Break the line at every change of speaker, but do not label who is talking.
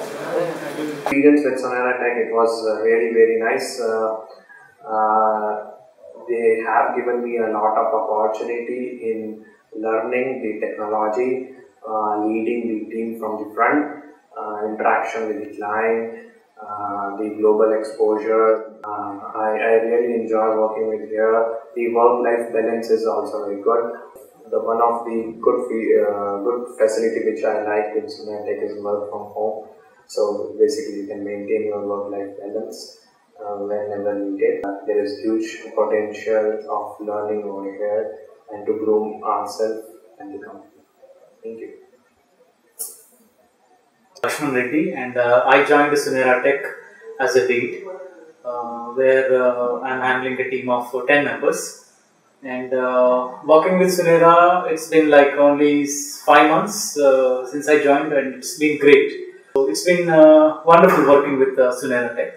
Experience with Suneratech, it was really very nice. They have given me a lot of opportunity in learning the technology, leading the team from the front, interaction with the client, the global exposure. I really enjoy working with here. The work-life balance is also very good. One of the good facility which I like in Suneratech is work from home. So basically you can maintain your work-life balance whenever needed. There is huge potential of learning over here and to groom ourselves and the company. Thank you.
Lakshman Reddy, and I joined Suneratech as a lead, where I'm handling a team of 10 members. And working with Sunera, it's been like only 5 months since I joined, and it's been great. So it's been wonderful working with Suneratech.